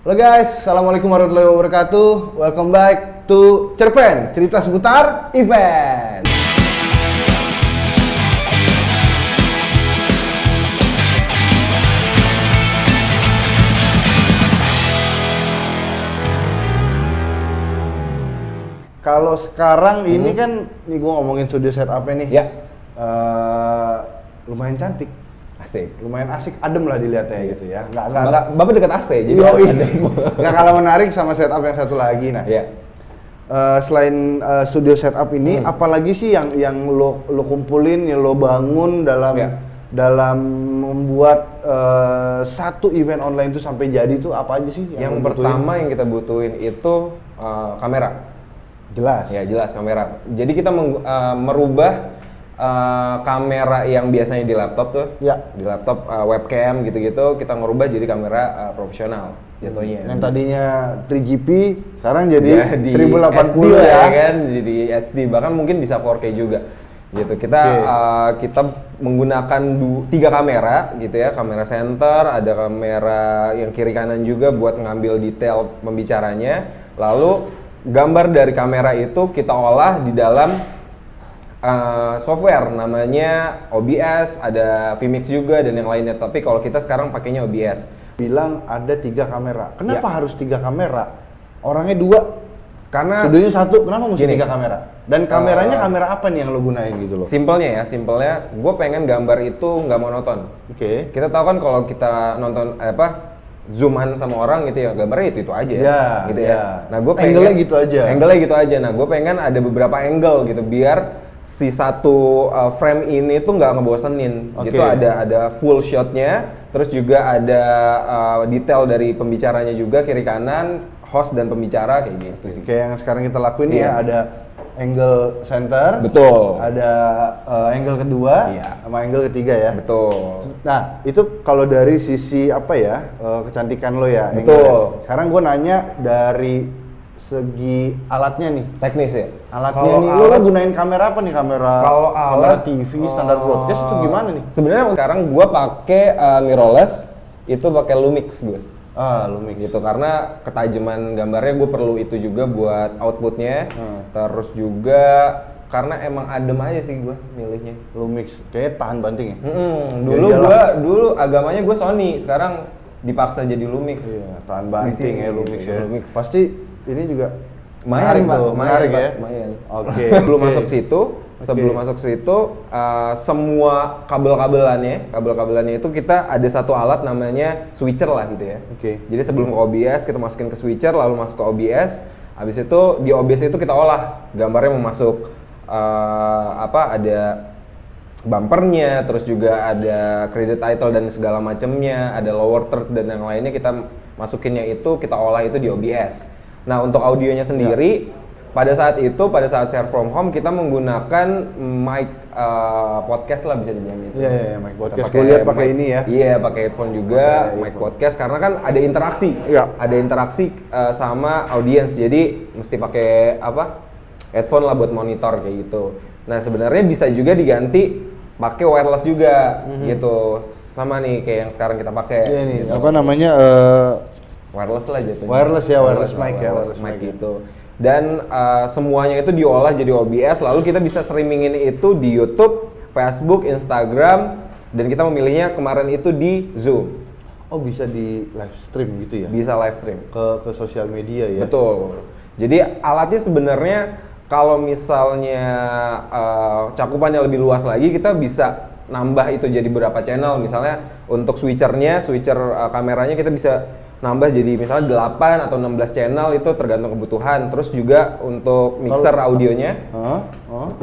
Halo guys, Assalamualaikum warahmatullahi wabarakatuh. Welcome back to Cerpen, cerita seputar event. Kalau sekarang ini kan, nih gue ngomongin studio setupnya nih. Ya. Lumayan cantik, Asik. lumayan asik, adem lah dilihatnya gitu ya. Nggak. Bapak dekat AC jadi Yoi. ada. Nggak kalah menarik sama setup yang satu lagi. Nah, Ya. selain studio setup ini, apalagi sih yang lo kumpulin, yang lo bangun dalam membuat satu event online itu sampai jadi itu apa aja sih? Yang pertama yang kita butuhin itu kamera. Jelas. Ya jelas kamera. Jadi kita merubah kamera yang biasanya di laptop tuh, di laptop webcam gitu-gitu, kita ngerubah jadi kamera profesional jatuhnya. Yang tadinya 3GP sekarang jadi 1080 HD ya kan, jadi HD, bahkan mungkin bisa 4K juga. Gitu. Kita menggunakan 3 kamera gitu ya, kamera center, ada kamera yang kiri kanan juga buat ngambil detail pembicaranya. Lalu gambar dari kamera itu kita olah di dalam software namanya OBS, ada Vmix juga dan yang lainnya. Tapi kalau kita sekarang pakainya OBS. Bilang ada 3 kamera. Kenapa harus 3 kamera? Orangnya 2. Karena studionya 1, kenapa mesti 3 kamera? Dan kameranya kamera apa nih yang lo gunain gitu loh? Simpelnya, gue pengen gambar itu nggak monoton. Oke. Kita tahu kan kalau kita nonton zooman sama orang gitu ya, gambarnya itu aja, gitu ya. Nah, gue pengen angle-nya gitu aja. Nah, gue pengen ada beberapa angle gitu biar si satu frame ini tuh nggak ngebosenin. Gitu, ada full shotnya, terus juga ada detail dari pembicaranya juga, kiri kanan, host dan pembicara kayak gitu sih. Kayak yang sekarang kita lakuin ya, ada angle center, betul, ada angle kedua, sama angle ketiga ya, betul. Nah itu kalau dari sisi apa ya, kecantikan lo ya, betul. Angle. Sekarang gue nanya dari segi alatnya nih, teknis ya. Alatnya nih, lo gunain kamera apa nih? Kamera TV standar broadcast itu gimana nih? Sebenarnya sekarang gue pakai mirrorless, itu pakai Lumix gue. Lumix gitu, karena ketajaman gambarnya gue perlu itu juga buat outputnya. Terus juga karena emang adem aja sih gue milihnya Lumix, kayak tahan banting ya. Dulu agamanya gue Sony, sekarang dipaksa jadi Lumix. Iya, tahan banting ya Lumix ya. Lumix. Pasti ini juga menarik ya. Oke. Sebelum masuk situ, semua kabel-kabelannya itu kita ada satu alat namanya switcher lah gitu ya. Jadi sebelum ke OBS kita masukin ke switcher, lalu masuk ke OBS. Habis itu di OBS itu kita olah gambarnya mau masuk ada bumpernya, terus juga ada credit title dan segala macamnya, ada lower third dan yang lainnya kita masukinnya itu kita olah itu di OBS. Nah untuk audionya sendiri, pada saat share from home kita menggunakan mic podcast lah bisa dibilang gitu. Iya, mic podcast. Gue lihat pakai ini ya. Iya, pakai headphone juga, mic podcast karena kan ada interaksi. Ada interaksi sama audiens. Jadi mesti pakai headphone lah buat monitor kayak gitu. Nah, sebenarnya bisa juga diganti pakai wireless juga gitu. Sama nih kayak yang sekarang kita pakai. Iya nih, gitu. apa namanya? Wireless lah jatuhnya. Wireless mic gitu. Dan semuanya itu diolah jadi OBS, lalu kita bisa streamingin itu di YouTube, Facebook, Instagram, dan kita memilihnya kemarin itu di Zoom. Oh, bisa di live stream gitu ya? Bisa live stream ke sosial media ya? Betul. Jadi alatnya sebenarnya kalau misalnya cakupannya lebih luas lagi, kita bisa nambah itu jadi berapa channel. Misalnya untuk switcher kameranya kita bisa nambah jadi misalnya 8 atau 16 channel, itu tergantung kebutuhan. Terus juga untuk mixer audionya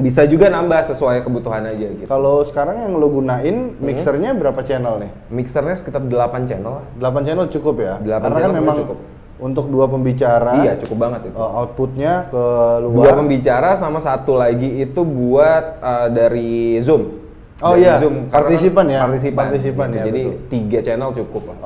bisa juga nambah sesuai kebutuhan aja gitu. Kalau sekarang yang lo gunain mixernya berapa channel nih? Mixernya sekitar 8 channel. 8 channel cukup ya? 8 karena kan memang cukup. Untuk 2 pembicara. Iya, cukup banget itu. Outputnya ke luar. 2 pembicara sama 1 lagi itu buat dari Zoom. Oh iya, Zoom, partisipan kan ya. Partisipan gitu. ya. Jadi betul. 3 channel cukup lah.